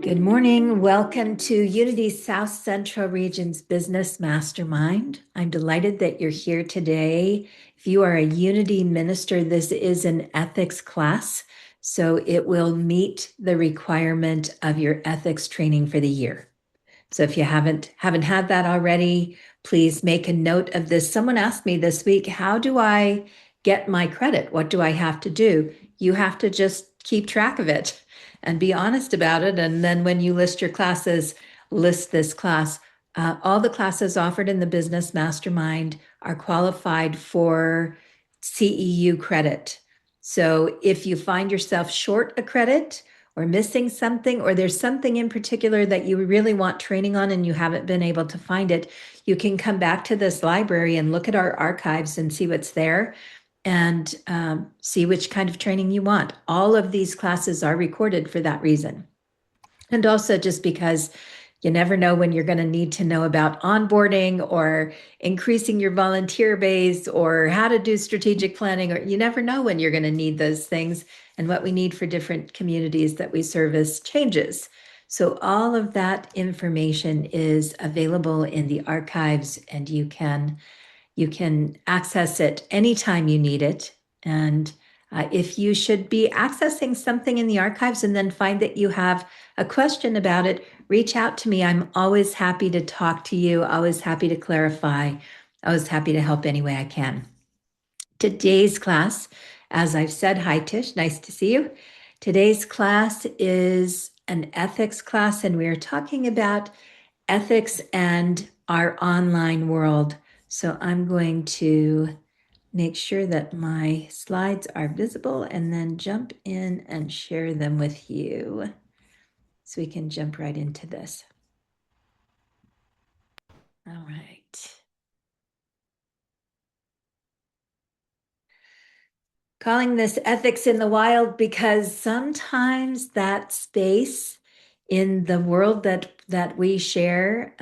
Good morning. Welcome to Unity South Central Region's Business Mastermind. I'm delighted that you're here today. If you are a Unity minister, this is an ethics class, so it will meet the requirement of your ethics training for the year. So if you haven't had that already, please make a note of this. Someone asked me this week, how do I get my credit? What do I have to do? You have to just keep track of it and be honest about it. And then when you list your classes, list this class. All the classes offered in the Business Mastermind are qualified for CEU credit. So if you find yourself short a credit or missing something, or there's something in particular that you really want training on and you haven't been able to find it, you can come back to this library and look at our archives and see what's there and see which kind of training you want. All of these classes are recorded for that reason. And also just because you never know when you're going to need to know about onboarding or increasing your volunteer base or how to do strategic planning, or you never know when you're going to need those things, and what we need for different communities that we service changes. So all of that information is available in the archives, and you can access it anytime you need it. And if you should be accessing something in the archives and then find that you have a question about it, reach out to me. I'm always happy to talk to you, always happy to clarify, always happy to help any way I can. Today's class, as I've said, hi Tish, nice to see you. Today's class is an ethics class, and we are talking about ethics and our online world. So I'm going to make sure that my slides are visible and then jump in and share them with you so we can jump right into this. All right. Calling this ethics in the wild because sometimes that space in the world that we share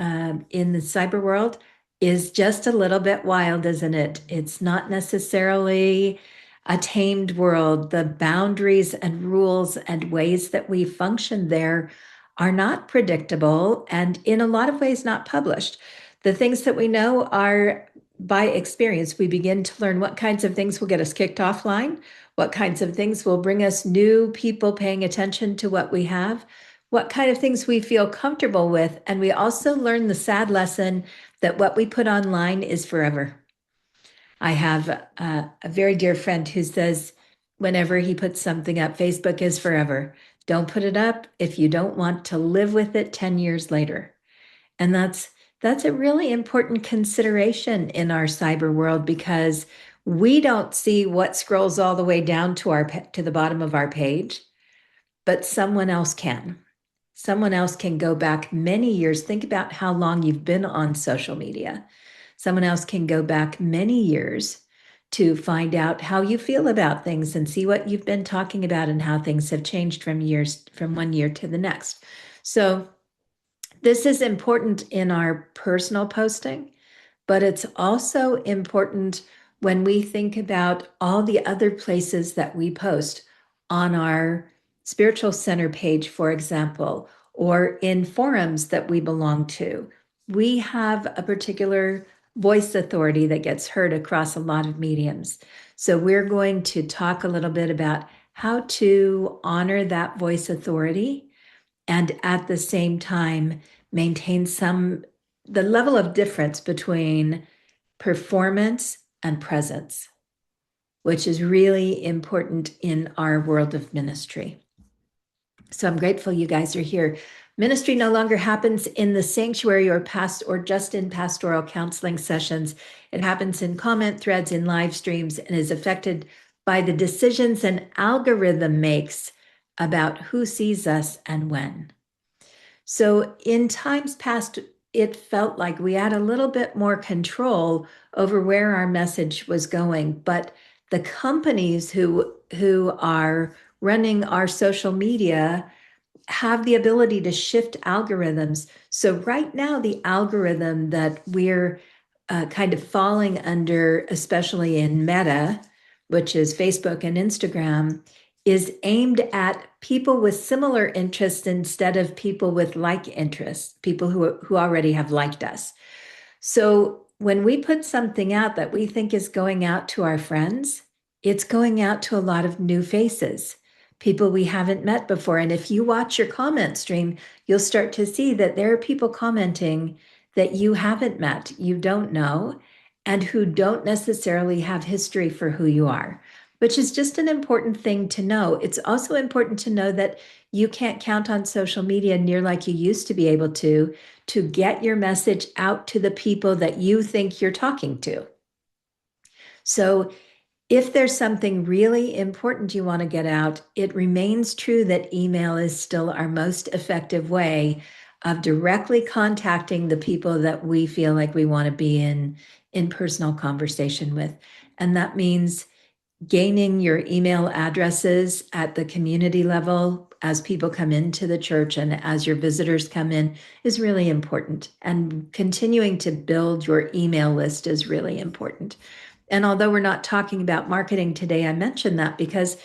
in the cyber world is just a little bit wild, isn't it? It's not necessarily a tamed world. The boundaries and rules and ways that we function there are not predictable and in a lot of ways not published. The things that we know are by experience. We begin to learn what kinds of things will get us kicked offline, what kinds of things will bring us new people paying attention to what we have, what kind of things we feel comfortable with. And we also learn the sad lesson that what we put online is forever. I have a very dear friend who says, whenever he puts something up, Facebook is forever. Don't put it up if you don't want to live with it 10 years later. And that's a really important consideration in our cyber world, because we don't see what scrolls all the way down to the bottom of our page, but someone else can. Someone else can go back many years. Think about how long you've been on social media. Someone else can go back many years to find out how you feel about things and see what you've been talking about and how things have changed from one year to the next. So this is important in our personal posting, but it's also important when we think about all the other places that we post on our spiritual center page, for example, or in forums that we belong to. We have a particular voice authority that gets heard across a lot of mediums. So we're going to talk a little bit about how to honor that voice authority and at the same time maintain the level of difference between performance and presence, which is really important in our world of ministry. So I'm grateful you guys are here. Ministry no longer happens in the sanctuary or just in pastoral counseling sessions. It happens in comment threads, in live streams, and is affected by the decisions an algorithm makes about who sees us and when. So in times past, it felt like we had a little bit more control over where our message was going, but the companies who are running our social media have the ability to shift algorithms. So right now, the algorithm that we're kind of falling under, especially in Meta, which is Facebook and Instagram, is aimed at people with similar interests instead of people with like interests, people who already have liked us. So when we put something out that we think is going out to our friends, it's going out to a lot of new faces, people we haven't met before. And if you watch your comment stream, you'll start to see that there are people commenting that you haven't met, you don't know, and who don't necessarily have history for who you are, which is just an important thing to know. It's also important to know that you can't count on social media near like you used to be able to get your message out to the people that you think you're talking to. So if there's something really important you want to get out, it remains true that email is still our most effective way of directly contacting the people that we feel like we want to be in personal conversation with. And that means gaining your email addresses at the community level as people come into the church and as your visitors come in is really important. And continuing to build your email list is really important. And although we're not talking about marketing today, I mentioned that because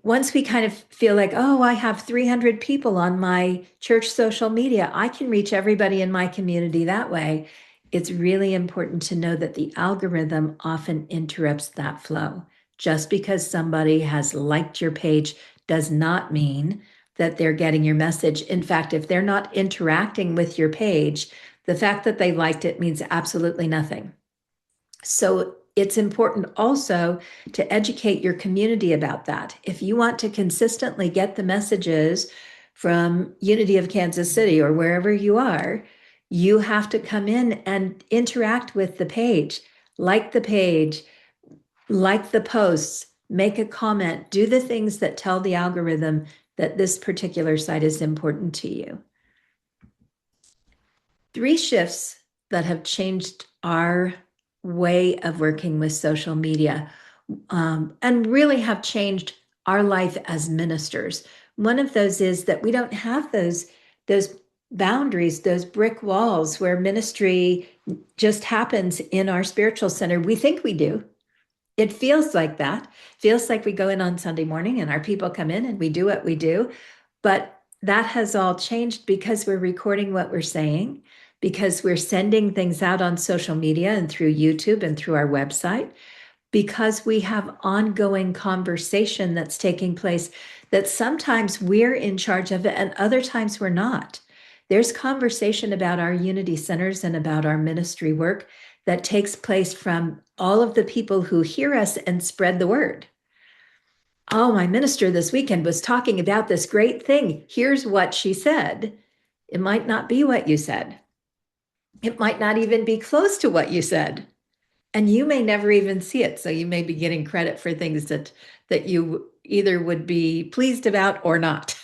once we kind of feel like, oh, I have 300 people on my church social media, I can reach everybody in my community that way. It's really important to know that the algorithm often interrupts that flow. Just because somebody has liked your page does not mean that they're getting your message. In fact, if they're not interacting with your page, the fact that they liked it means absolutely nothing. So it's important also to educate your community about that. If you want to consistently get the messages from Unity of Kansas City or wherever you are, you have to come in and interact with the page, like the posts, make a comment, do the things that tell the algorithm that this particular site is important to you. 3 shifts that have changed our way of working with social media and really have changed our life as ministers. One of those is that we don't have those boundaries, those brick walls where ministry just happens in our spiritual center. We think we do. It feels like that. Feels like we go in on Sunday morning and our people come in and we do what we do. But that has all changed because we're recording what we're saying, because we're sending things out on social media and through YouTube and through our website, because we have ongoing conversation that's taking place that sometimes we're in charge of it and other times we're not. There's conversation about our unity centers and about our ministry work that takes place from all of the people who hear us and spread the word. Oh, my minister this weekend was talking about this great thing. Here's what she said. It might not be what you said. It might not even be close to what you said. And you may never even see it. So you may be getting credit for things that you either would be pleased about or not.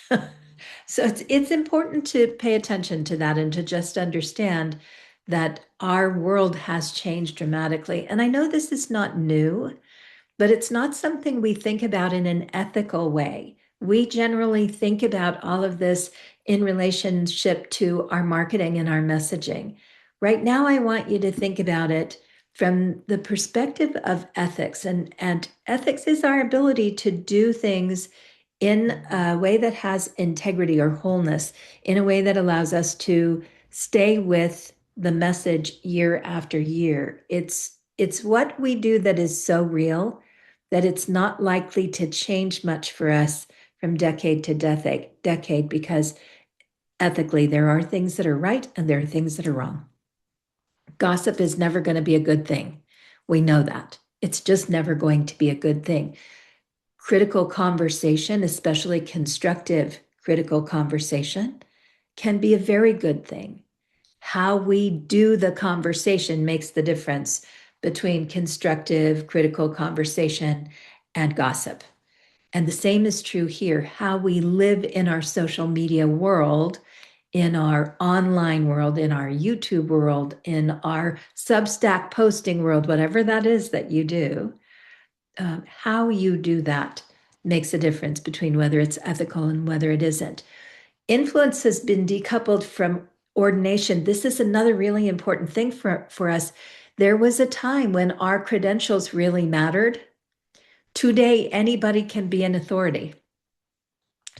So it's important to pay attention to that and to just understand that our world has changed dramatically. And I know this is not new, but it's not something we think about in an ethical way. We generally think about all of this in relationship to our marketing and our messaging. Right now, I want you to think about it from the perspective of ethics. And ethics is our ability to do things in a way that has integrity or wholeness, in a way that allows us to stay with the message year after year. It's what we do that is so real that it's not likely to change much for us from decade to decade because ethically there are things that are right and there are things that are wrong. Gossip is never going to be a good thing. We know that. It's just never going to be a good thing. Critical conversation, especially constructive critical conversation, can be a very good thing. How we do the conversation makes the difference between constructive critical conversation and gossip. And the same is true here. How we live in our social media world, in our online world, in our YouTube world, in our Substack posting world, whatever that is that you do, how you do that makes a difference between whether it's ethical and whether it isn't. Influence has been decoupled from ordination. This is another really important thing for us. There was a time when our credentials really mattered, Today, anybody can be an authority.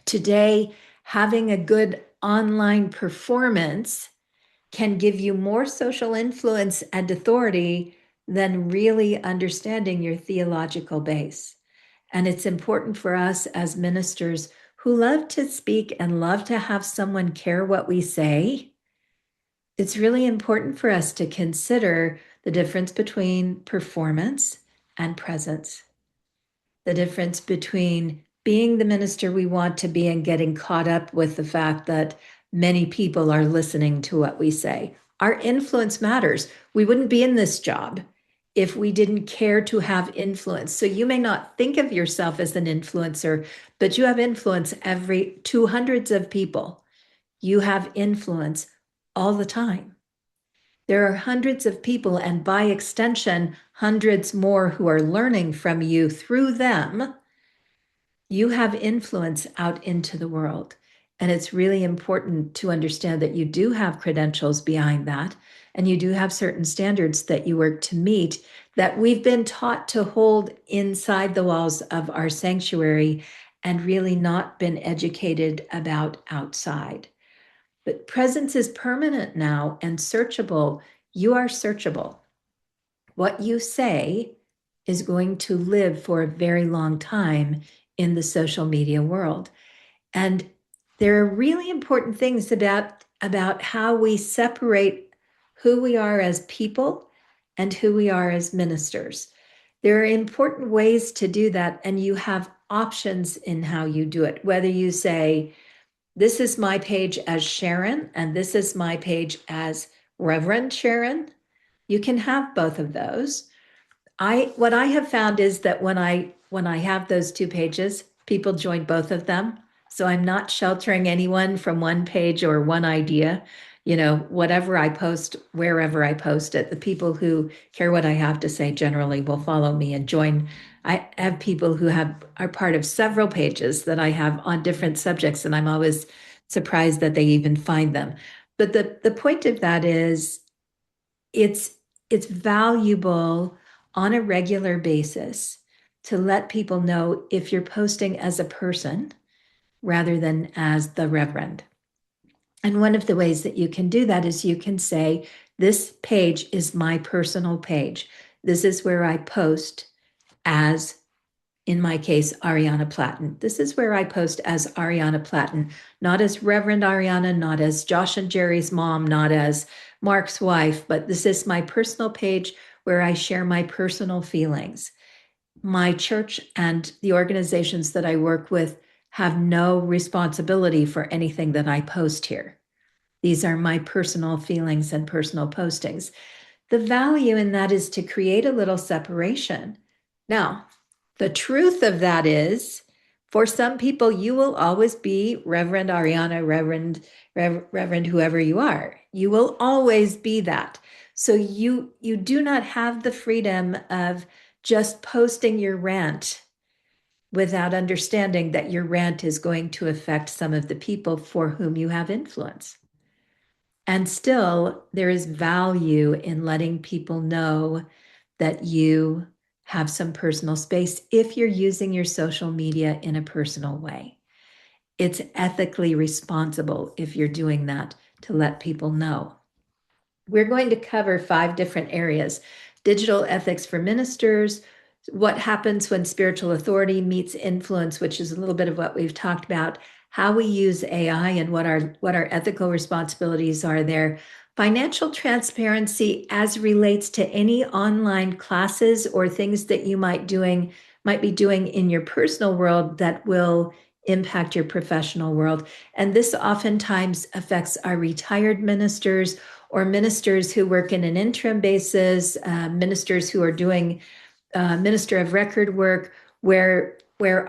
Today, having a good online performance can give you more social influence and authority than really understanding your theological base. And it's important for us as ministers who love to speak and love to have someone care what we say. It's really important for us to consider the difference between performance and presence, the difference between being the minister we want to be and getting caught up with the fact that many people are listening to what we say. Our influence matters. We wouldn't be in this job if we didn't care to have influence. So you may not think of yourself as an influencer, but you have influence to hundreds of people. You have influence all the time. There are hundreds of people, and by extension, hundreds more who are learning from you through them. You have influence out into the world. And it's really important to understand that you do have credentials behind that, and you do have certain standards that you work to meet that we've been taught to hold inside the walls of our sanctuary and really not been educated about outside. But presence is permanent now and searchable. You are searchable. What you say is going to live for a very long time in the social media world. And there are really important things about how we separate who we are as people and who we are as ministers. There are important ways to do that, and you have options in how you do it. Whether you say, this is my page as Sharon, and this is my page as Reverend Sharon. You can have both of those. What I have found is that when I have those two pages, people join both of them. So I'm not sheltering anyone from one page or one idea. Whatever I post, wherever I post it, the people who care what I have to say generally will follow me and join. I have people who are part of several pages that I have on different subjects, and I'm always surprised that they even find them. But the point of that is it's it's valuable on a regular basis to let people know if you're posting as a person rather than as the reverend. And one of the ways that you can do that is you can say, this page is my personal page. This is where I post as, in my case, Ariana Platten. This is where I post as Ariana Platten, not as Reverend Ariana, not as Josh and Jerry's mom, not as Mark's wife, but this is my personal page where I share my personal feelings. My church and the organizations that I work with have no responsibility for anything that I post here. These are my personal feelings and personal postings. The value in that is to create a little separation. Now, the truth of that is, for some people, you will always be Reverend Ariana, Reverend whoever you are. You will always be that. So you do not have the freedom of just posting your rant without understanding that your rant is going to affect some of the people for whom you have influence. And still, there is value in letting people know that you have some personal space if you're using your social media in a personal way. It's ethically responsible if you're doing that to let people know. We're going to cover 5 different areas: digital ethics for ministers, what happens when spiritual authority meets influence, which is a little bit of what we've talked about, how we use AI and what our ethical responsibilities are there, financial transparency as relates to any online classes or things that you might be doing in your personal world that will impact your professional world. And this oftentimes affects our retired ministers or ministers who work in an interim basis, ministers who are doing minister of record work, where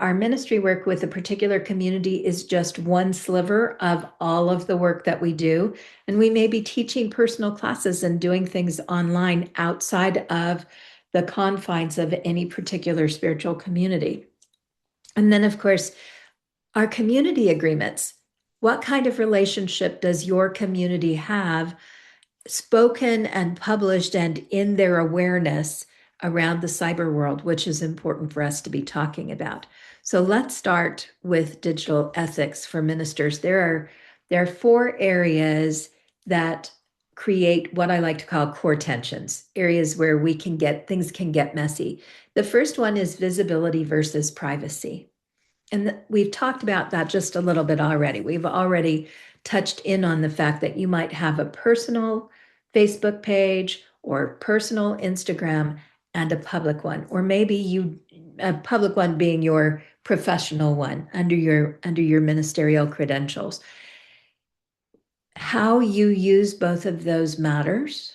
our ministry work with a particular community is just one sliver of all of the work that we do. And we may be teaching personal classes and doing things online outside of the confines of any particular spiritual community. And then, of course, our community agreements. What kind of relationship does your community have, spoken and published and in their awareness, around the cyber world, which is important for us to be talking about. So let's start with digital ethics for ministers. There are four areas that create what I like to call core tensions, areas where things can get messy. The first one is visibility versus privacy. And we've talked about that just a little bit already. We've already touched in on the fact that you might have a personal Facebook page or personal Instagram and a public one, or maybe a public one being your professional one under your ministerial credentials. How you use both of those matters.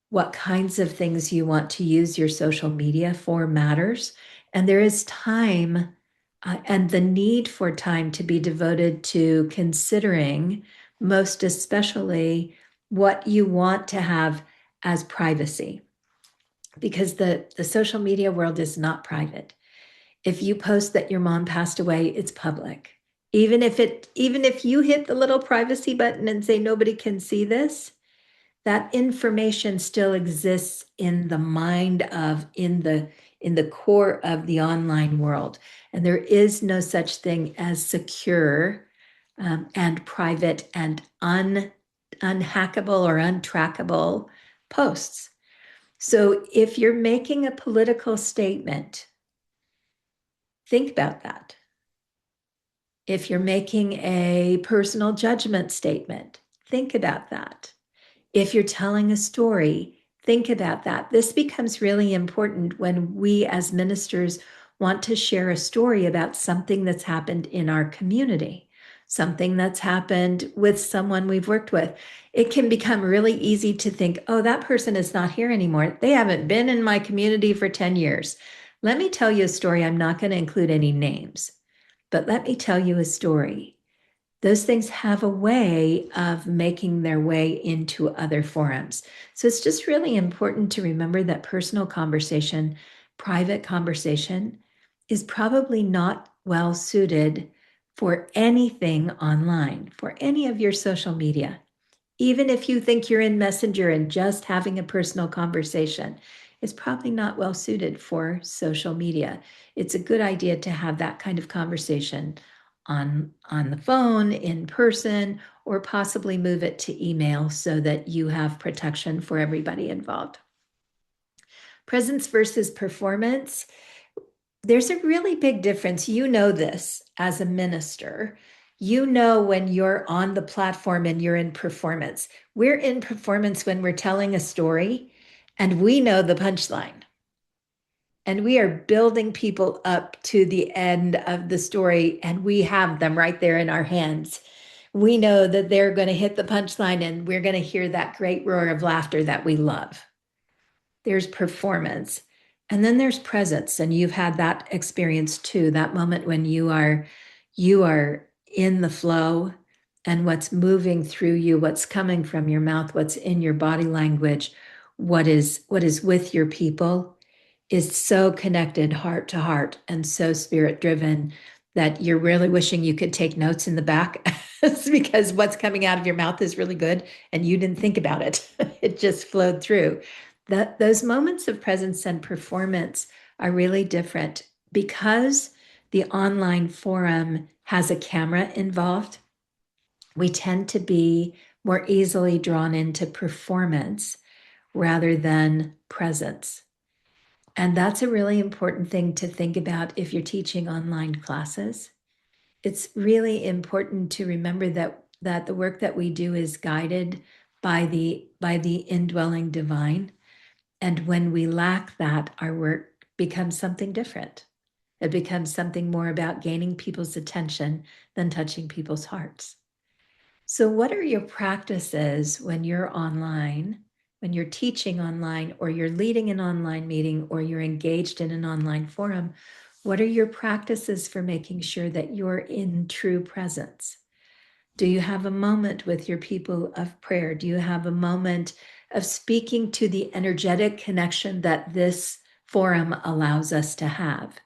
What kinds of things you want to use your social media for matters. And there is time and the need for time to be devoted to considering, most especially, what you want to have as privacy. Because the social media world is not private. If you post that your mom passed away, it's public. Even if you hit the little privacy button and say nobody can see this, that information still exists in the mind in the core of the online world. And there is no such thing as secure and private and unhackable or untrackable posts. So if you're making a political statement, think about that. If you're making a personal judgment statement, think about that. If you're telling a story, think about that. This becomes really important when we as ministers want to share a story about something that's happened in our community, something that's happened with someone we've worked with. It can become really easy to think, oh, that person is not here anymore. They haven't been in my community for 10 years. Let me tell you a story. I'm not going to include any names, but let me tell you a story. Those things have a way of making their way into other forums. So it's just really important to remember that personal conversation, private conversation, is probably not well suited for anything online, for any of your social media. Even if you think you're in Messenger and just having a personal conversation, is probably not well suited for social media. It's a good idea to have that kind of conversation on the phone, in person, or possibly move it to email so that you have protection for everybody involved. Presence versus performance. There's a really big difference. You know this as a minister. You know when you're on the platform and you're in performance. We're in performance when we're telling a story and we know the punchline. And we are building people up to the end of the story and we have them right there in our hands. We know that they're going to hit the punchline and we're going to hear that great roar of laughter that we love. There's performance. And then there's presence. And you've had that experience too, that moment when you are in the flow and what's moving through you, what's coming from your mouth, what's in your body language, what is with your people is so connected heart to heart and so spirit driven that you're really wishing you could take notes in the back because what's coming out of your mouth is really good and you didn't think about it. It just flowed through. Those moments of presence and performance are really different because the online forum has a camera involved. We tend to be more easily drawn into performance rather than presence. And that's a really important thing to think about if you're teaching online classes. It's really important to remember that the work that we do is guided by the indwelling divine. And when we lack that, our work becomes something different. It becomes something more about gaining people's attention than touching people's hearts. So what are your practices when you're online, when you're teaching online, or you're leading an online meeting, or you're engaged in an online forum? What are your practices for making sure that you're in true presence? Do you have a moment with your people of prayer? Do you have a moment of speaking to the energetic connection that this forum allows us to have?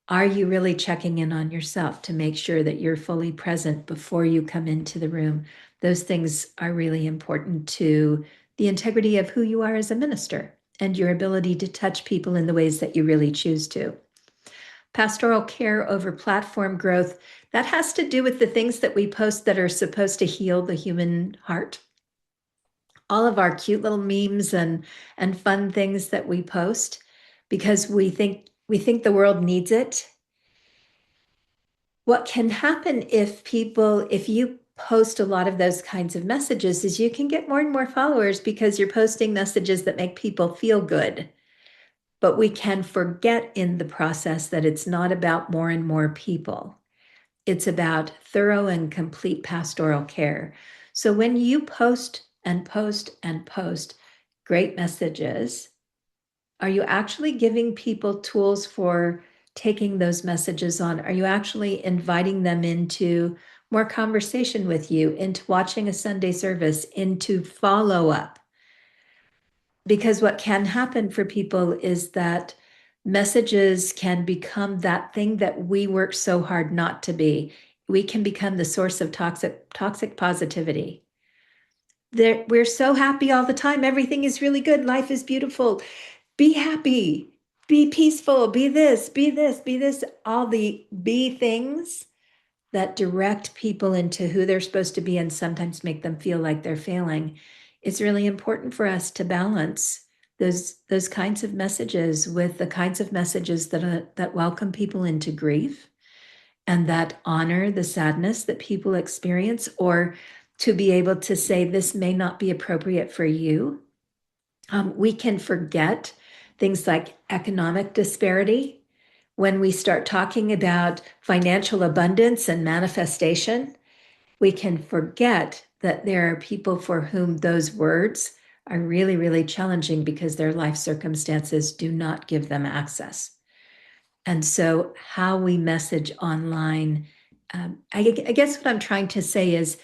Are you really checking in on yourself to make sure that you're fully present before you come into the room? Those things are really important to the integrity of who you are as a minister and your ability to touch people in the ways that you really choose to. Pastoral care over platform growth, that has to do with the things that we post that are supposed to heal the human heart. All of our cute little memes and fun things that we post because we think the world needs it. What can happen if you post a lot of those kinds of messages is you can get more and more followers because you're posting messages that make people feel good. But we can forget in the process that it's not about more and more people. It's about thorough and complete pastoral care. So when you post and post and post great messages, are you actually giving people tools for taking those messages on? Are you actually inviting them into more conversation with you, into watching a Sunday service, into follow up? Because what can happen for people is that messages can become that thing that we work so hard not to be. We can become the source of toxic positivity. We're so happy all the time. Everything is really good. Life is beautiful. Be happy, be peaceful, be this, be this, be this. All the be things that direct people into who they're supposed to be and sometimes make them feel like they're failing. It's really important for us to balance those kinds of messages with the kinds of messages that welcome people into grief and that honor the sadness that people experience, or to be able to say, this may not be appropriate for you. We can forget things like economic disparity when we start talking about financial abundance and manifestation. We can forget that there are people for whom those words are really, really challenging because their life circumstances do not give them access. And so, how we message online, I guess what I'm trying to say is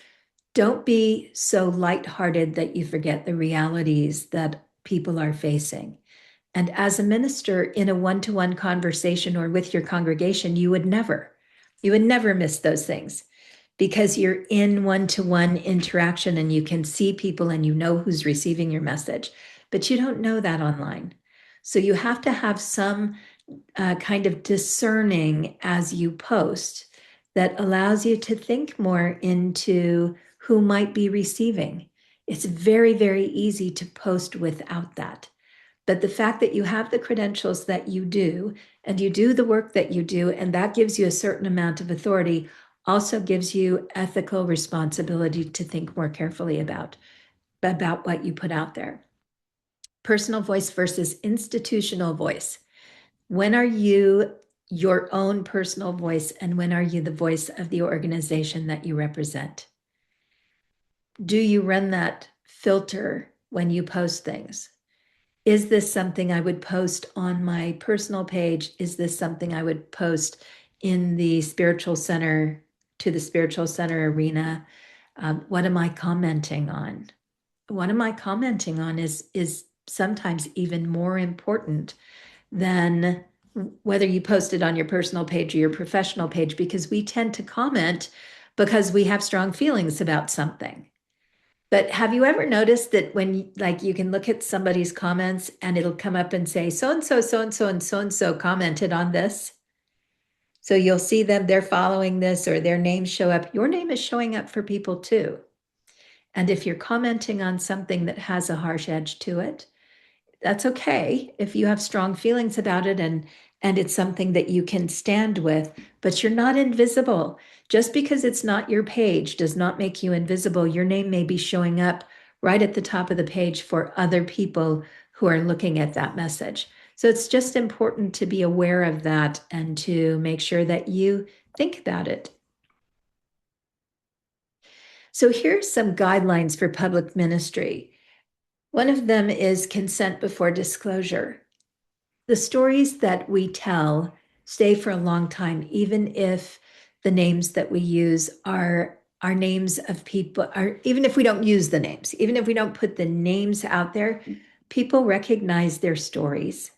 don't be so lighthearted that you forget the realities that people are facing. And as a minister in a one-to-one conversation or with your congregation, you would never miss those things because you're in one-to-one interaction and you can see people and you know who's receiving your message, but you don't know that online. So you have to have some kind of discerning as you post that allows you to think more into who might be receiving. It's very, very easy to post without that. But the fact that you have the credentials that you do, and you do the work that you do, and that gives you a certain amount of authority, also gives you ethical responsibility to think more carefully about what you put out there. Personal voice versus institutional voice. When are you your own personal voice, and when are you the voice of the organization that you represent? Do you run that filter when you post things? Is this something I would post on my personal page? Is this something I would post in the spiritual center, to the spiritual center arena? What am I commenting on? What am I commenting on is sometimes even more important than whether you post it on your personal page or your professional page, because we tend to comment because we have strong feelings about something. But have you ever noticed that when like you can look at somebody's comments and it'll come up and say, so and so, so and so, and so and so commented on this? So you'll see them, they're following this, or their names show up. Your name is showing up for people too. And if you're commenting on something that has a harsh edge to it, that's okay if you have strong feelings about it and it's something that you can stand with, but you're not invisible. Just because it's not your page does not make you invisible. Your name may be showing up right at the top of the page for other people who are looking at that message. So it's just important to be aware of that and to make sure that you think about it. So here's some guidelines for public ministry. One of them is consent before disclosure. The stories that we tell stay for a long time, even if the names that we use are names of people, are even if we don't use the names, even if we don't put the names out there, people recognize their stories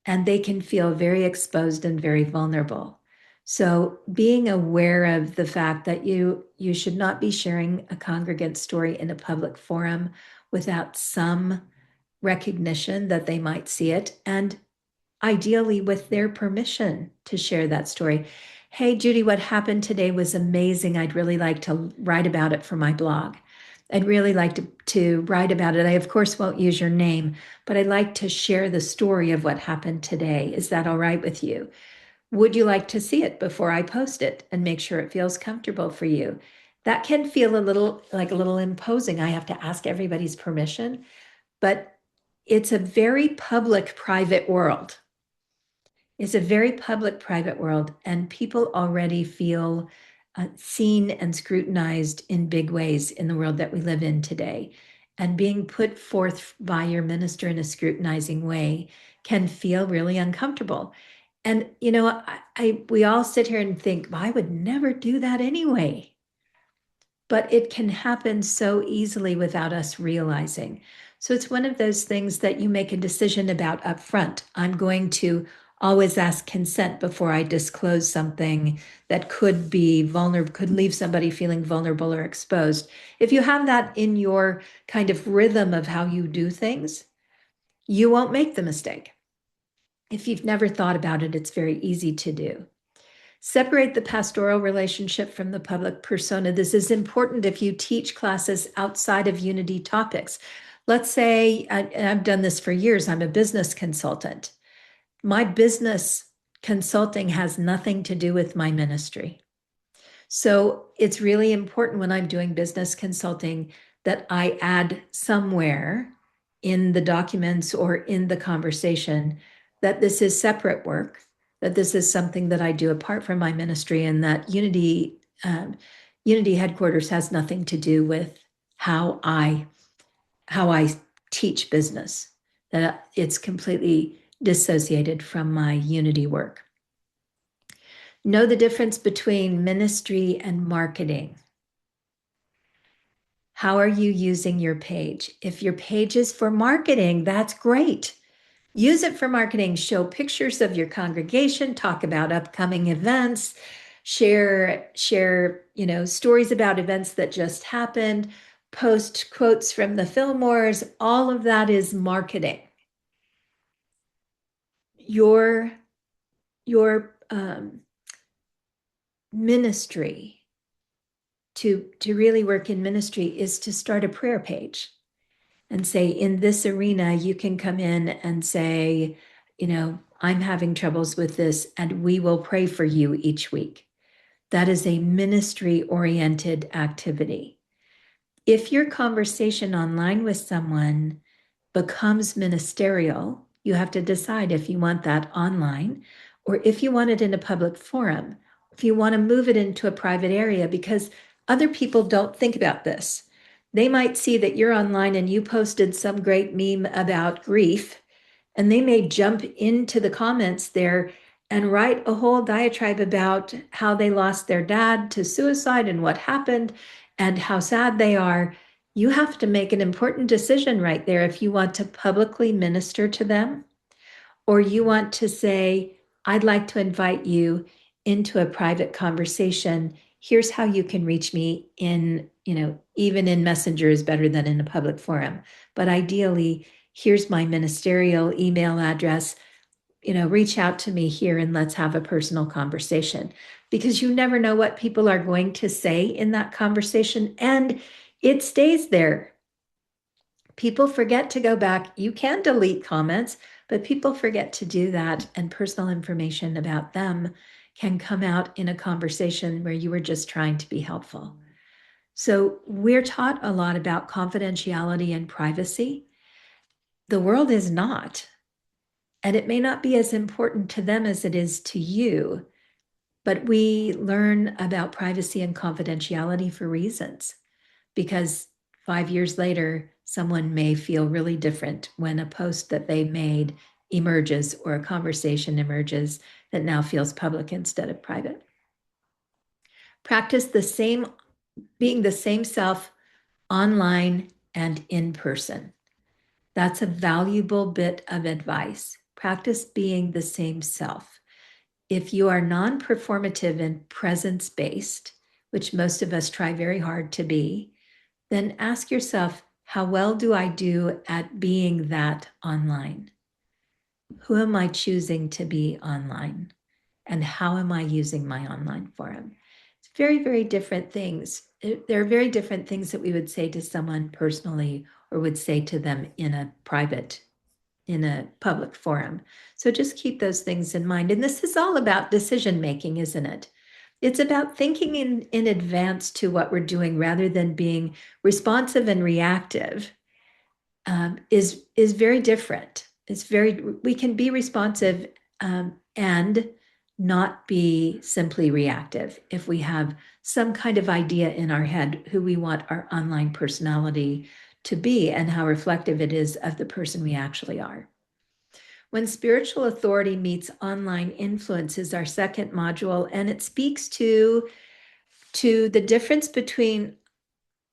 and they can feel very exposed and very vulnerable. So being aware of the fact that you should not be sharing a congregant story in a public forum without some recognition that they might see it, and ideally with their permission to share that story. Hey, Judy, what happened today was amazing. I'd really like to write about it for my blog. I'd really like to write about it. I, of course, won't use your name, but I'd like to share the story of what happened today. Is that all right with you? Would you like to see it before I post it and make sure it feels comfortable for you? That can feel a little imposing. I have to ask everybody's permission, but it's a very public private world. It's a very public private world, and people already feel seen and scrutinized in big ways in the world that we live in today. And being put forth by your minister in a scrutinizing way can feel really uncomfortable. And we all sit here and think, well, I would never do that anyway. But it can happen so easily without us realizing. So it's one of those things that you make a decision about up front. I'm going to always ask consent before I disclose something that could be vulnerable, could leave somebody feeling vulnerable or exposed. If you have that in your kind of rhythm of how you do things, you won't make the mistake. If you've never thought about it, it's very easy to do. Separate the pastoral relationship from the public persona. This is important if you teach classes outside of Unity topics. Let's say, I've done this for years, I'm a business consultant. My business consulting has nothing to do with my ministry. So it's really important when I'm doing business consulting that I add somewhere in the documents or in the conversation that this is separate work, that this is something that I do apart from my ministry, and that Unity headquarters has nothing to do with how I teach business, that it's completely dissociated from my Unity work. Know the difference between ministry and marketing. How are you using your page? If your page is for marketing, that's great. Use it for marketing. Show pictures of your congregation, talk about upcoming events, share stories about events that just happened, post quotes from the Fillmores. All of that is marketing. Your ministry, to really work in ministry, is to start a prayer page and say, in this arena, you can come in and say, I'm having troubles with this, and we will pray for you each week. That is a ministry-oriented activity. If your conversation online with someone becomes ministerial, you have to decide if you want that online or if you want it in a public forum, if you want to move it into a private area, because other people don't think about this. They might see that you're online and you posted some great meme about grief, and they may jump into the comments there and write a whole diatribe about how they lost their dad to suicide and what happened and how sad they are. You have to make an important decision right there if you want to publicly minister to them, or you want to say, I'd like to invite you into a private conversation. Here's how you can reach me in, even in Messenger is better than in a public forum. But ideally, here's my ministerial email address. Reach out to me here and let's have a personal conversation, because you never know what people are going to say in that conversation, and it stays there. People forget to go back. You can delete comments, but people forget to do that, and personal information about them can come out in a conversation where you were just trying to be helpful. So we're taught a lot about confidentiality and privacy. The world is not. And it may not be as important to them as it is to you, but we learn about privacy and confidentiality for reasons, because 5 years later, someone may feel really different when a post that they made emerges or a conversation emerges that now feels public instead of private. Practice being the same self online and in person. That's a valuable bit of advice. Practice being the same self. If you are non-performative and presence-based, which most of us try very hard to be, then ask yourself, How well do I do at being that online? Who am I choosing to be online? And how am I using my online forum? It's very, very different things. There are very different things that we would say to someone personally or would say to them in a public forum. So just keep those things in mind. And this is all about decision making, isn't it? It's about thinking in advance to what we're doing rather than being responsive and reactive. Is very different. We can be responsive and not be simply reactive if we have some kind of idea in our head who we want our online personality to be and how reflective it is of the person we actually are. When spiritual authority meets online influence is our second module, and it speaks to the difference between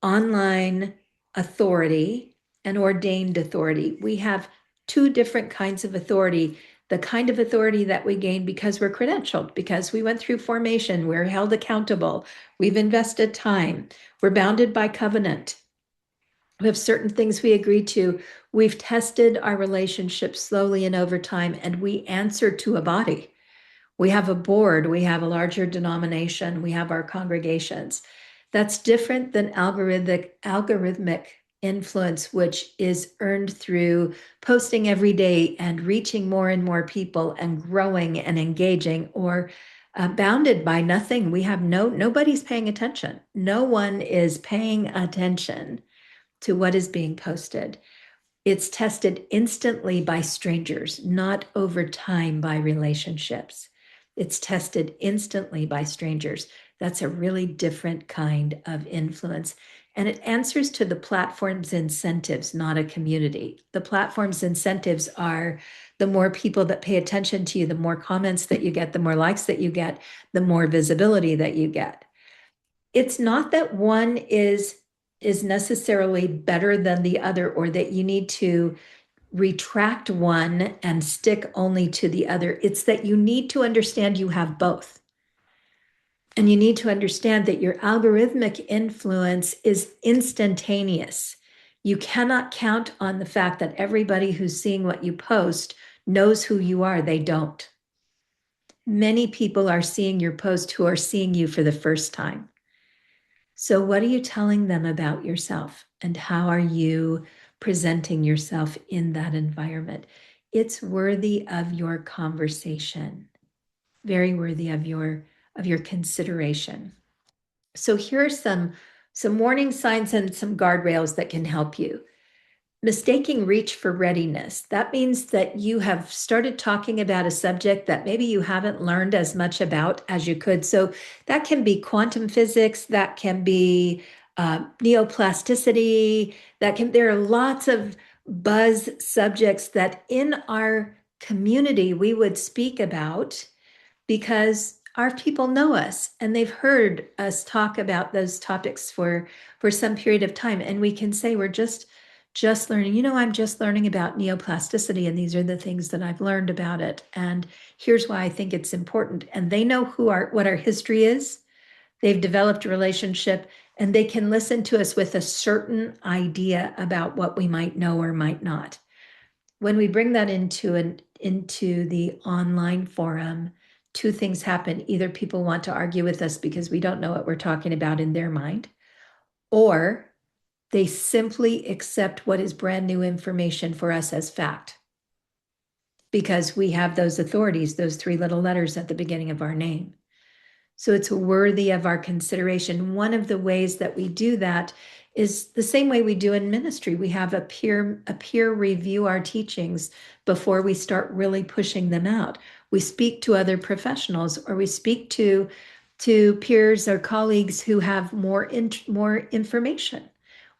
online authority and ordained authority. We have two different kinds of authority. The kind of authority that we gain because we're credentialed, because we went through formation, we're held accountable, we've invested time, we're bounded by covenant. We have certain things we agree to. We've tested our relationship slowly and over time, and we answer to a body. We have a board, we have a larger denomination, we have our congregations. That's different than algorithmic influence, which is earned through posting every day and reaching more and more people and growing and engaging, or bounded by nothing. We have nobody's paying attention. No one is paying attention to what is being posted. It's tested instantly by strangers, not over time by relationships. It's tested instantly by strangers. That's a really different kind of influence. And it answers to the platform's incentives, not a community. The platform's incentives are the more people that pay attention to you, the more comments that you get, the more likes that you get, the more visibility that you get. It's not that one is necessarily better than the other, or that you need to retract one and stick only to the other. It's that you need to understand you have both. And you need to understand that your algorithmic influence is instantaneous. You cannot count on the fact that everybody who's seeing what you post knows who you are. They don't. Many people are seeing your post who are seeing you for the first time. So, what are you telling them about yourself, and how are you presenting yourself in that environment? It's worthy of your conversation, very worthy of your consideration. So, here are some warning signs and some guardrails that can help you. Mistaking reach for readiness. That means that you have started talking about a subject that maybe you haven't learned as much about as you could. So that can be quantum physics, that can be neoplasticity, there are lots of buzz subjects that in our community we would speak about because our people know us and they've heard us talk about those topics for some period of time. And we can say we're just learning, I'm just learning about neoplasticity, and these are the things that I've learned about it. And here's why I think it's important. And they know what our history is. They've developed a relationship, and they can listen to us with a certain idea about what we might know or might not. When we bring that into the online forum, two things happen. Either people want to argue with us because we don't know what we're talking about in their mind, or they simply accept what is brand new information for us as fact, because we have those authorities, those three little letters at the beginning of our name. So it's worthy of our consideration. One of the ways that we do that is the same way we do in ministry. We have a peer review our teachings before we start really pushing them out. We speak to other professionals, or we speak to peers or colleagues who have more information.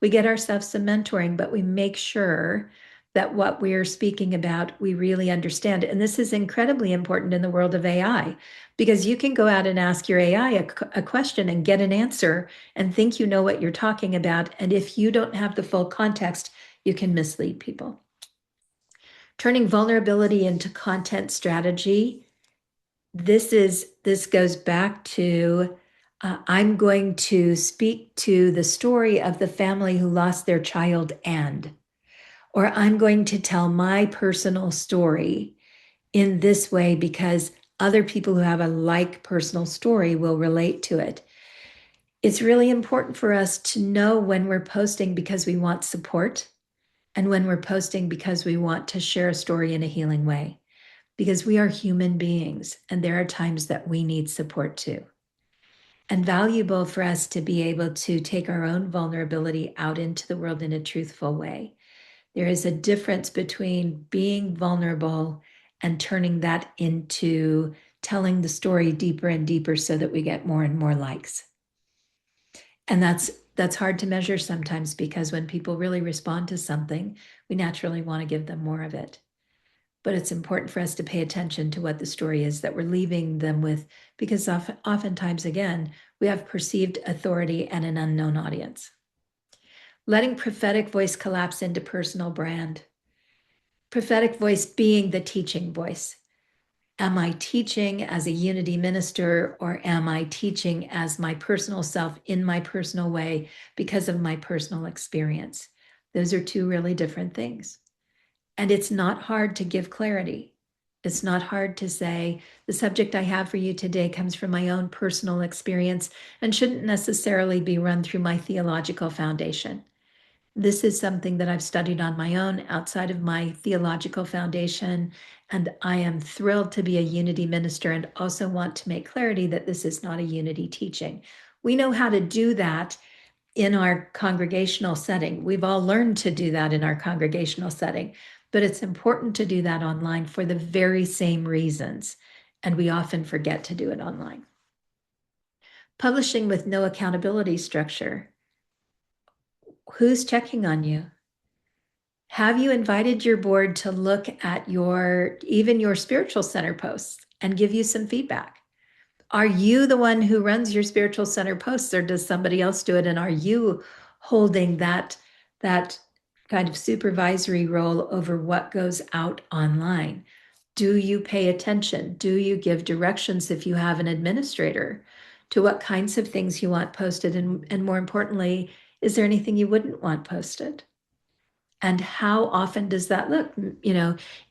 We get ourselves some mentoring, but we make sure that what we're speaking about, we really understand. And this is incredibly important in the world of AI, because you can go out and ask your AI a question and get an answer and think you know what you're talking about. And if you don't have the full context, you can mislead people. Turning vulnerability into content strategy. This goes back to I'm going to speak to the story of the family who lost their child or I'm going to tell my personal story in this way because other people who have a like personal story will relate to it. It's really important for us to know when we're posting because we want support and when we're posting because we want to share a story in a healing way, because we are human beings and there are times that we need support too. And valuable for us to be able to take our own vulnerability out into the world in a truthful way. There is a difference between being vulnerable and turning that into telling the story deeper and deeper so that we get more and more likes. And that's hard to measure sometimes because when people really respond to something, we naturally want to give them more of it. But it's important for us to pay attention to what the story is that we're leaving them with, because oftentimes, again, we have perceived authority and an unknown audience. Letting prophetic voice collapse into personal brand. Prophetic voice being the teaching voice. Am I teaching as a unity minister, or am I teaching as my personal self in my personal way because of my personal experience? Those are two really different things. And it's not hard to give clarity. It's not hard to say, the subject I have for you today comes from my own personal experience and shouldn't necessarily be run through my theological foundation. This is something that I've studied on my own outside of my theological foundation, and I am thrilled to be a unity minister and also want to make clarity that this is not a unity teaching. We know how to do that in our congregational setting. We've all learned to do that in our congregational setting, but it's important to do that online for the very same reasons, and we often forget to do it online. Publishing with no accountability structure. Who's checking on you? Have you invited your board to look at even your spiritual center posts and give you some feedback? Are you the one who runs your spiritual center posts, or does somebody else do it? And are you holding that kind of supervisory role over what goes out online? Do you pay attention? Do you give directions if you have an administrator to what kinds of things you want posted? And more importantly, is there anything you wouldn't want posted? And how often does that look?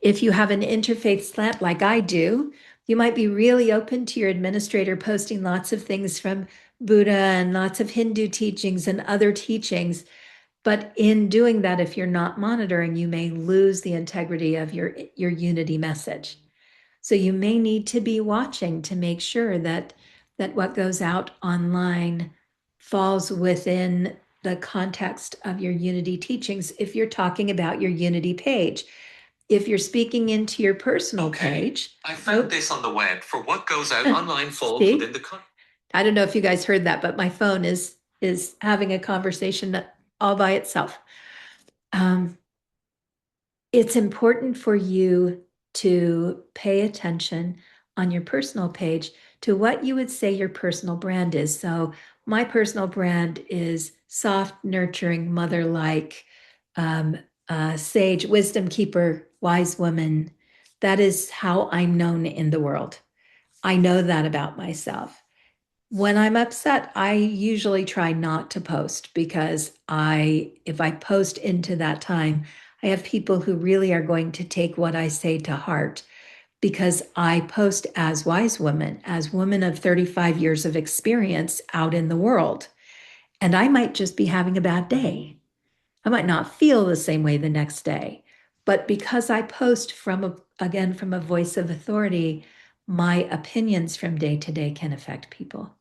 If you have an interfaith slant like I do, you might be really open to your administrator posting lots of things from Buddha and lots of Hindu teachings and other teachings. But in doing that, if you're not monitoring, you may lose the integrity of your unity message. So you may need to be watching to make sure that what goes out online falls within the context of your unity teachings if you're talking about your unity page. If you're speaking into your personal page. I found this on the web. For what goes out online falls within the I don't know if you guys heard that, but my phone is having a conversation all by itself. It's important for you to pay attention on your personal page to what you would say your personal brand is. So my personal brand is soft, nurturing, mother-like, sage, wisdom keeper, wise woman. That is how I'm known in the world. I know that about myself. When I'm upset, I usually try not to post because if I post into that time, I have people who really are going to take what I say to heart because I post as wise woman, as woman of 35 years of experience out in the world. And I might just be having a bad day. I might not feel the same way the next day. But because I post from a voice of authority, my opinions from day to day can affect people.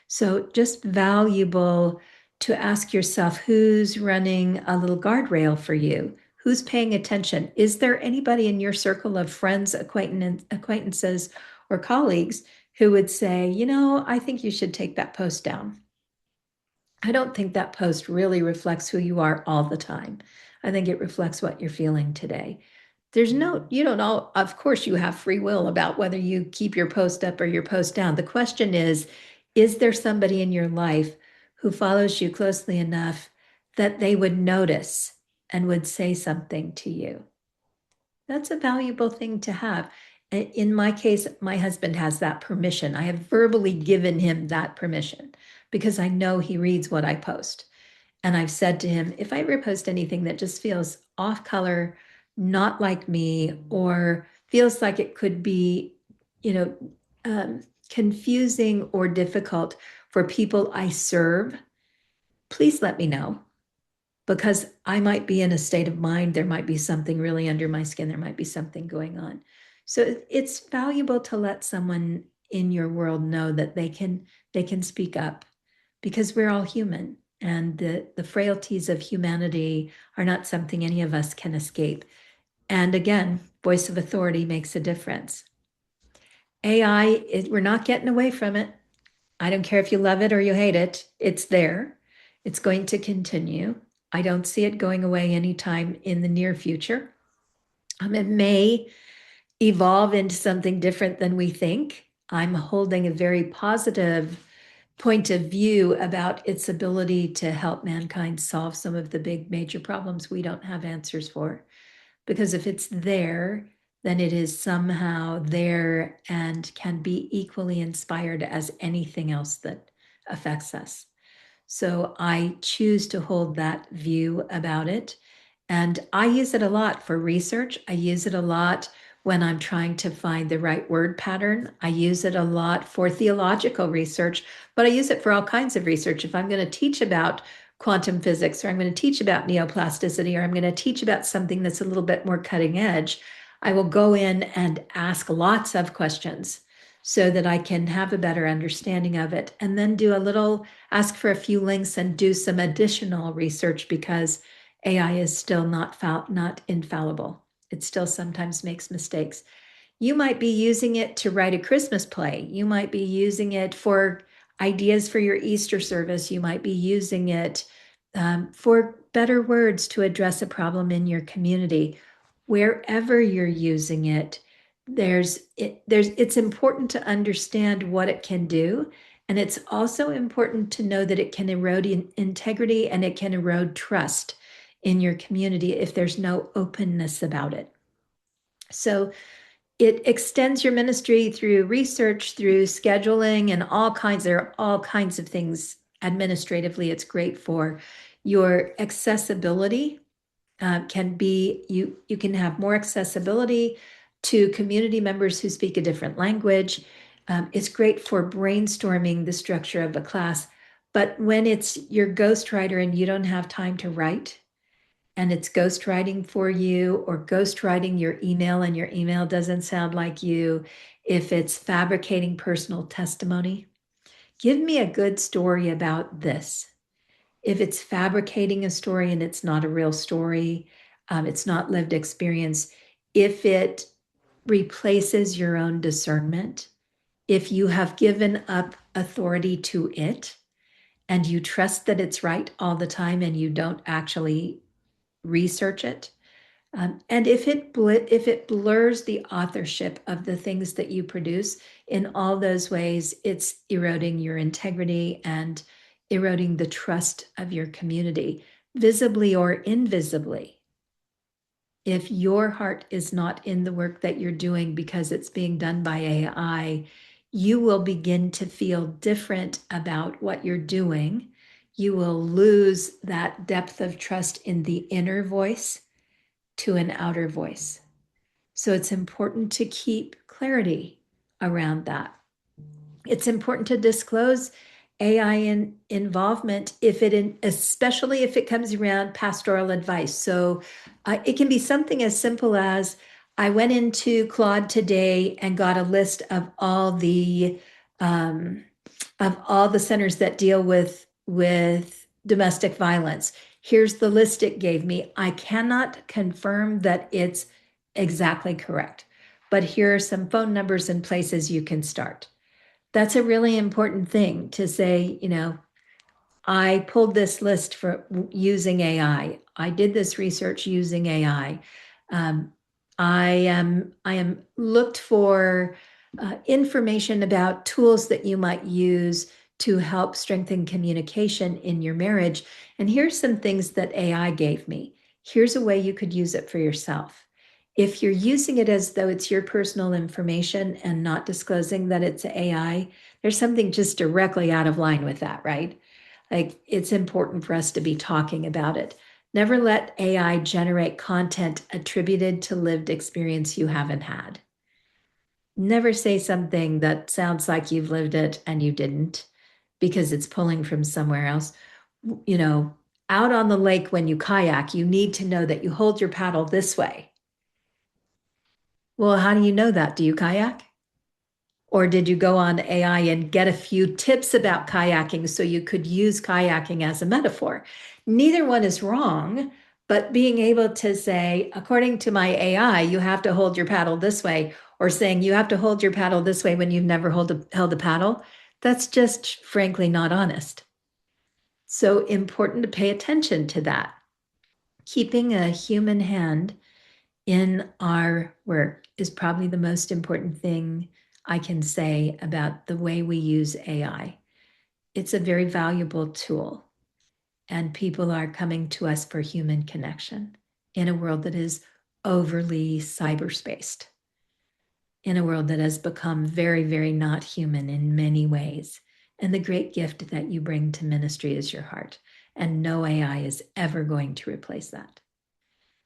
So just valuable to ask yourself who's running a little guardrail for you, who's paying attention. Is there anybody in your circle of friends, acquaintances, or colleagues who would say, I think you should take that post down? I don't think that post really reflects who you are all the time. I think it reflects what you're feeling today. You don't know, of course, you have free will about whether you keep your post up or your post down. The question is there somebody in your life who follows you closely enough that they would notice and would say something to you? That's a valuable thing to have. In my case, my husband has that permission. I have verbally given him that permission because I know he reads what I post. And I've said to him, if I ever post anything that just feels off color, not like me, or feels like it could be, you know, confusing or difficult for people I serve, please let me know because I might be in a state of mind. There might be something really under my skin. There might be something going on. So it's valuable to let someone in your world know that they can speak up because we're all human and the frailties of humanity are not something any of us can escape. And again, voice of authority makes a difference. AI, we're not getting away from it. I don't care if you love it or you hate it, it's there. It's going to continue. I don't see it going away anytime in the near future. It may evolve into something different than we think. I'm holding a very positive point of view about its ability to help mankind solve some of the big major problems we don't have answers for. Because if it's there, then it is somehow there and can be equally inspired as anything else that affects us. So I choose to hold that view about it. And I use it a lot for research. I use it a lot when I'm trying to find the right word pattern. I use it a lot for theological research, but I use it for all kinds of research. If I'm going to teach about quantum physics, or I'm going to teach about neoplasticity, or I'm going to teach about something that's a little bit more cutting edge, I will go in and ask lots of questions so that I can have a better understanding of it, and then do a little ask for a few links and do some additional research because AI is still not infallible. It still sometimes makes mistakes. You might be using it to write a Christmas play. You might be using it for ideas for your Easter service. You might be using it for better words to address a problem in your community. Wherever you're using it, it's important to understand what it can do. And it's also important to know that it can erode integrity and it can erode trust in your community if there's no openness about it. So it extends your ministry through research, through scheduling, and there are all kinds of things administratively it's great for. Your accessibility can be, you can have more accessibility to community members who speak a different language. It's great for brainstorming the structure of a class, but when it's your ghostwriter and you don't have time to write, and it's ghostwriting for you, or ghostwriting your email and your email doesn't sound like you, if it's fabricating personal testimony, give me a good story about this. If it's fabricating a story and it's not a real story, it's not lived experience, if it replaces your own discernment, if you have given up authority to it and you trust that it's right all the time and you don't actually research it, and if it blurs the authorship of the things that you produce in all those ways, it's eroding your integrity and eroding the trust of your community, visibly or invisibly. If your heart is not in the work that you're doing because it's being done by AI, you will begin to feel different about what you're doing. You will lose that depth of trust in the inner voice to an outer voice. So it's important to keep clarity around that. It's important to disclose AI involvement especially if it comes around pastoral advice. So it can be something as simple as I went into Claude today and got a list um, of all the centers that deal with domestic violence. Here's the list it gave me. I cannot confirm that it's exactly correct, but here are some phone numbers and places you can start. That's a really important thing to say, I pulled this list for using AI. I did this research using AI. Um, I am looked for information about tools that you might use to help strengthen communication in your marriage. And here's some things that AI gave me. Here's a way you could use it for yourself. If you're using it as though it's your personal information and not disclosing that it's AI, there's something just directly out of line with that, right? Like it's important for us to be talking about it. Never let AI generate content attributed to lived experience you haven't had. Never say something that sounds like you've lived it and you didn't because it's pulling from somewhere else. You know, out on the lake when you kayak, you need to know that you hold your paddle this way. Well, how do you know that? Do you kayak? Or did you go on AI and get a few tips about kayaking so you could use kayaking as a metaphor? Neither one is wrong, but being able to say, according to my AI, you have to hold your paddle this way, or saying you have to hold your paddle this way when you've never held a paddle, that's just frankly not honest. So important to pay attention to that. Keeping a human hand in our work is probably the most important thing I can say about the way we use AI. It's a very valuable tool, and people are coming to us for human connection in a world that is overly cyberspaced, in a world that has become very, very not human in many ways. And the great gift that you bring to ministry is your heart, and no AI is ever going to replace that.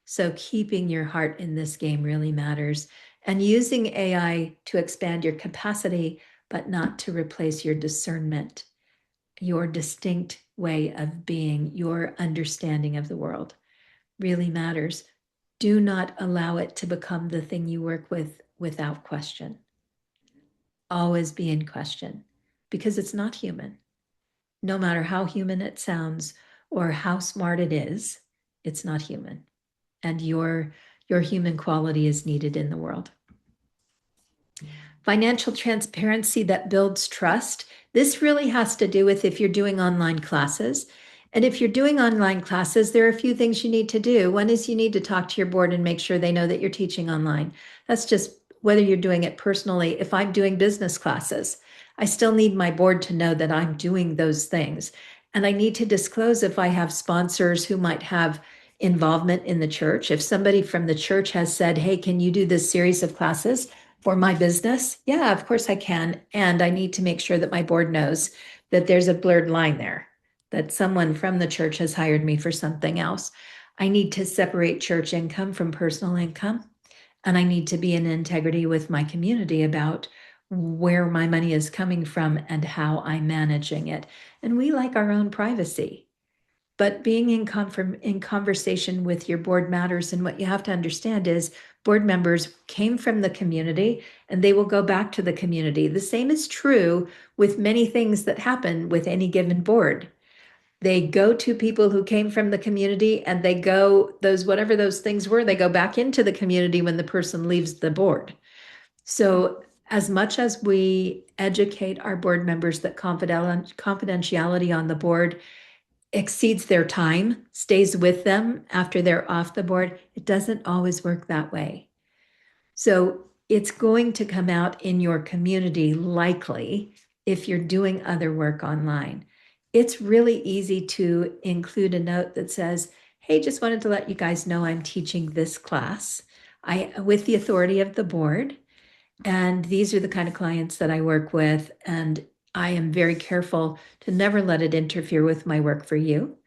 So keeping your heart in this game really matters, and using AI to expand your capacity, but not to replace your discernment, your distinct way of being, your understanding of the world really matters. Do not allow it to become the thing you work with without question. Always be in question because it's not human. No matter how human it sounds or how smart it is, it's not human. And your human quality is needed in the world. Financial transparency that builds trust. This really has to do with if you're doing online classes. And if you're doing online classes, there are a few things you need to do. One is you need to talk to your board and make sure they know that you're teaching online. That's just whether you're doing it personally. If I'm doing business classes, I still need my board to know that I'm doing those things. And I need to disclose if I have sponsors who might have involvement in the church. If somebody from the church has said, hey, can you do this series of classes for my business? Yeah, of course I can. And I need to make sure that my board knows that there's a blurred line there, that someone from the church has hired me for something else. I need to separate church income from personal income. And I need to be in integrity with my community about where my money is coming from and how I'm managing it. And we like our own privacy. But being in conversation with your board matters. And what you have to understand is board members came from the community and they will go back to the community. The same is true with many things that happen with any given board. They go to people who came from the community and they go, those, whatever those things were, they go back into the community when the person leaves the board. So as much as we educate our board members that confidentiality on the board exceeds their time, stays with them after they're off the board, it doesn't always work that way. So it's going to come out in your community likely if you're doing other work online. It's really easy to include a note that says, hey, just wanted to let you guys know I'm teaching this class with the authority of the board. And these are the kind of clients that I work with. And I am very careful to never let it interfere with my work for you.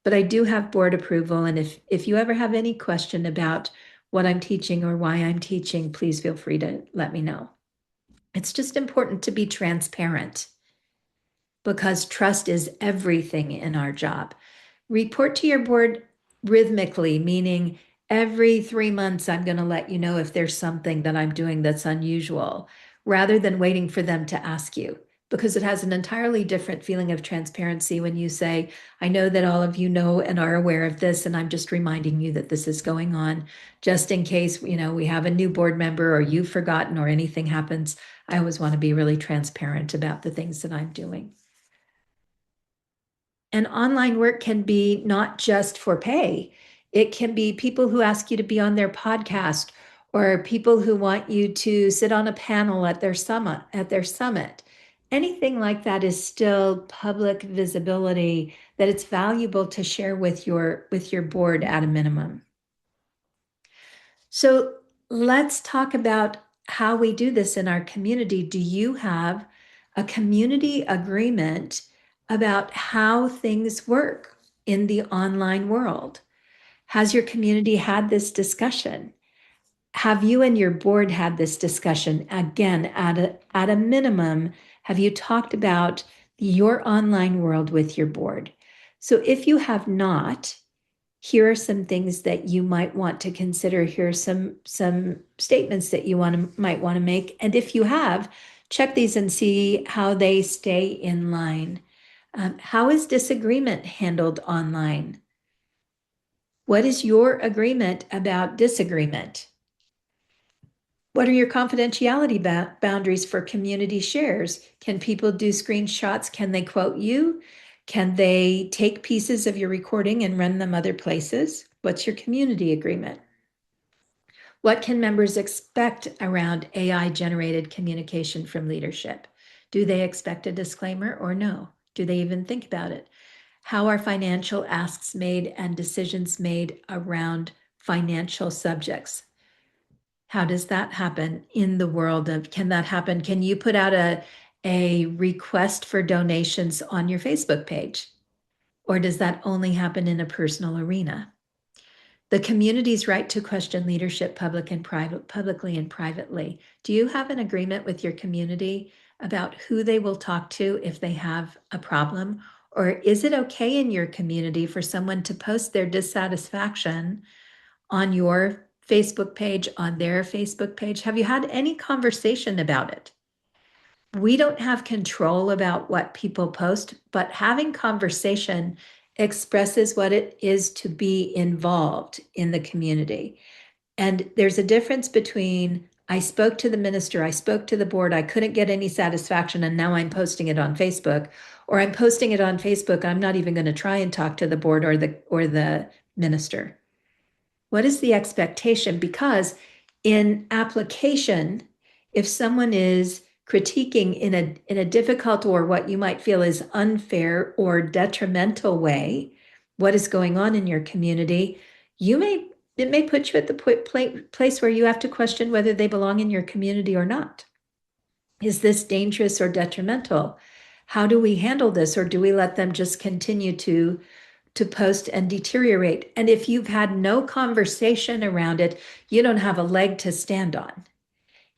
But I do have board approval. And if you ever have any question about what I'm teaching or why I'm teaching, please feel free to let me know. It's just important to be transparent because trust is everything in our job. Report to your board rhythmically, meaning every 3 months, I'm going to let you know if there's something that I'm doing that's unusual, rather than waiting for them to ask you, because it has an entirely different feeling of transparency when you say, I know that all of you know and are aware of this, and I'm just reminding you that this is going on, just in case, we have a new board member or you've forgotten or anything happens. I always want to be really transparent about the things that I'm doing. And online work can be not just for pay. It can be people who ask you to be on their podcast or people who want you to sit on a panel at their summit. Anything like that is still public visibility that it's valuable to share with your board at a minimum. So let's talk about how we do this in our community. Do you have a community agreement about how things work in the online world? Has your community had this discussion? Have you and your board had this discussion? Again, at a minimum, have you talked about your online world with your board? So if you have not, here are some things that you might want to consider. Here are some statements that you might want to make. And if you have, check these and see how they stay in line. How is disagreement handled online? What is your agreement about disagreement? What are your confidentiality boundaries for community shares? Can people do screenshots? Can they quote you? Can they take pieces of your recording and run them other places? What's your community agreement? What can members expect around AI generated communication from leadership? Do they expect a disclaimer or no? Do they even think about it? How are financial asks made and decisions made around financial subjects? How does that happen in the world of, can that happen? Can you put out a request for donations on your Facebook page? Or does that only happen in a personal arena? The community's right to question leadership publicly and privately. Do you have an agreement with your community about who they will talk to if they have a problem? Or is it okay in your community for someone to post their dissatisfaction on your Facebook page, on their Facebook page? Have you had any conversation about it? We don't have control about what people post, but having conversation expresses what it is to be involved in the community. And there's a difference between I spoke to the minister, I spoke to the board, I couldn't get any satisfaction, and now I'm posting it on Facebook, or I'm posting it on Facebook, I'm not even going to try and talk to the board or the minister. What is the expectation? Because in application, if someone is critiquing in a difficult or what you might feel is unfair or detrimental way, what is going on in your community, it may put you at the place where you have to question whether they belong in your community or not. Is this dangerous or detrimental? How do we handle this, or do we let them just continue to post and deteriorate? And if you've had no conversation around it, you don't have a leg to stand on.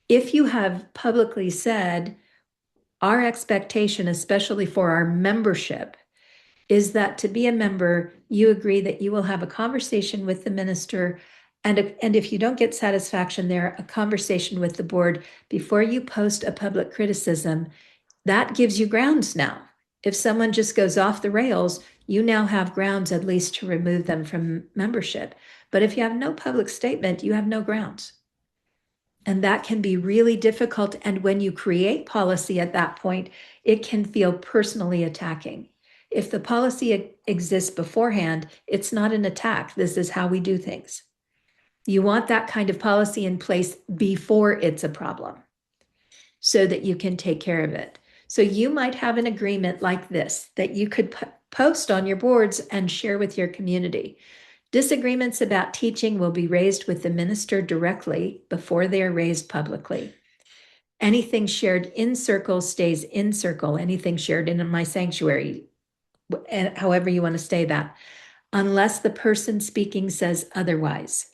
If you have publicly said, our expectation, especially for our membership, is that to be a member, you agree that you will have a conversation with the minister. And if you don't get satisfaction there, a conversation with the board before you post a public criticism, that gives you grounds now. If someone just goes off the rails, you now have grounds at least to remove them from membership. But if you have no public statement, you have no grounds. And that can be really difficult. And when you create policy at that point, it can feel personally attacking. If the policy exists beforehand, it's not an attack. This is how we do things. You want that kind of policy in place before it's a problem so that you can take care of it. So you might have an agreement like this that you could post on your boards and share with your community. Disagreements about teaching will be raised with the minister directly before they are raised publicly. Anything shared in circle stays in circle. Anything shared in my sanctuary, however you want to say that, unless the person speaking says otherwise.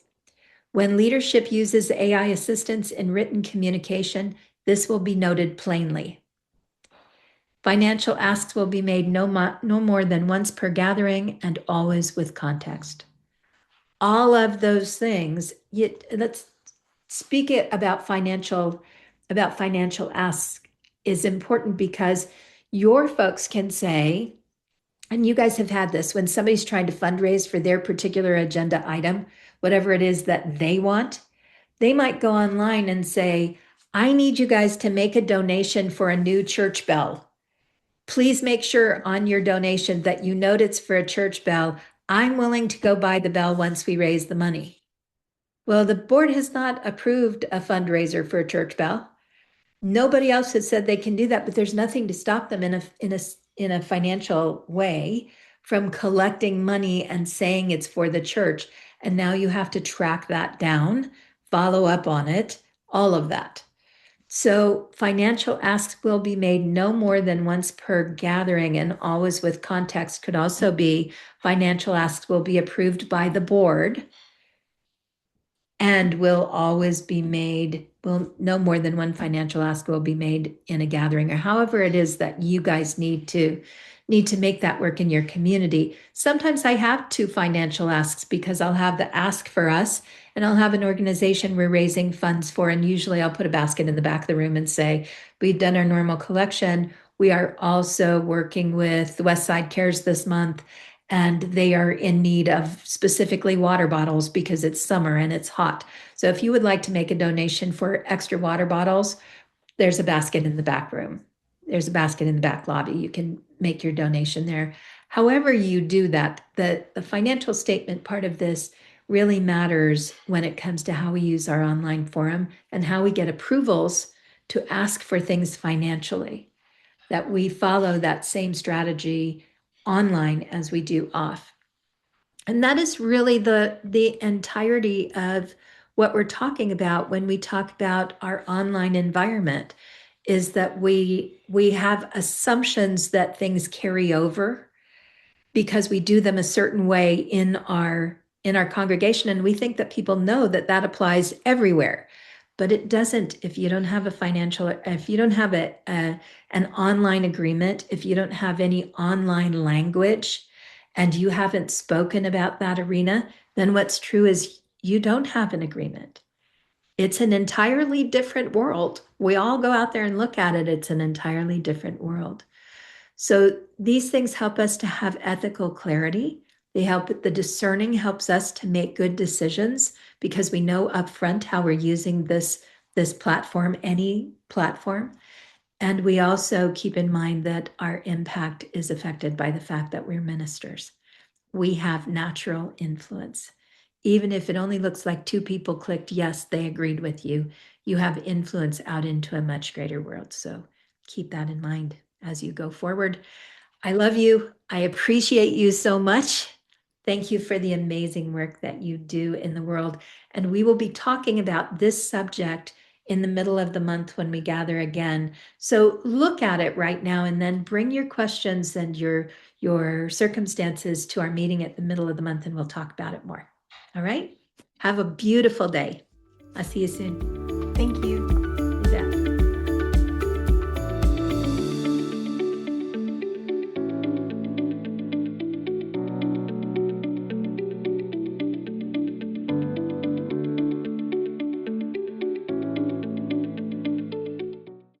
When leadership uses AI assistance in written communication, this will be noted plainly. Financial asks will be made no more than once per gathering and always with context. All of those things, let's speak it about financial asks is important because your folks can say, and you guys have had this, when somebody's trying to fundraise for their particular agenda item, whatever it is that they want, they might go online and say, I need you guys to make a donation for a new church bell. Please make sure on your donation that you note it's for a church bell. I'm willing to go buy the bell once we raise the money. Well, the board has not approved a fundraiser for a church bell. Nobody else has said they can do that, but there's nothing to stop them in a financial way from collecting money and saying it's for the church. And now you have to track that down follow up on it, all of that. So financial asks will be made no more than once per gathering, and always with context could also be financial asks will be approved by the board and will always be made, well, no more than one financial ask will be made in a gathering, or however it is that you guys need to make that work in your community. Sometimes I have two financial asks because I'll have the ask for us and I'll have an organization we're raising funds for. And usually I'll put a basket in the back of the room and say, we've done our normal collection. We are also working with the West Side Cares this month, and they are in need of specifically water bottles because it's summer and it's hot. So if you would like to make a donation for extra water bottles, there's a basket in the back room. There's a basket in the back lobby. You can make your donation there. However you do that, the financial statement part of this really matters when it comes to how we use our online forum and how we get approvals to ask for things financially, that we follow that same strategy online as we do off. And that is really the entirety of what we're talking about when we talk about our online environment, is that we have assumptions that things carry over because we do them a certain way in our congregation, and we think that people know that that applies everywhere, but it doesn't. If you don't have a financial, if you don't have an online agreement, if you don't have any online language, and you haven't spoken about that arena, then what's true is you don't have an agreement. It's an entirely different world. We all go out there and look at it. It's an entirely different world. So these things help us to have ethical clarity. They help, the discerning helps us to make good decisions because we know upfront how we're using this platform, any platform. And we also keep in mind that our impact is affected by the fact that we're ministers. We have natural influence. Even if it only looks like two people clicked yes, they agreed with you, you have influence out into a much greater world. So keep that in mind as you go forward. I love you. I appreciate you so much. Thank you for the amazing work that you do in the world. And we will be talking about this subject in the middle of the month when we gather again. So look at it right now and then bring your questions and your circumstances to our meeting at the middle of the month, and we'll talk about it more. All right? Have a beautiful day. I'll see you soon. Thank you.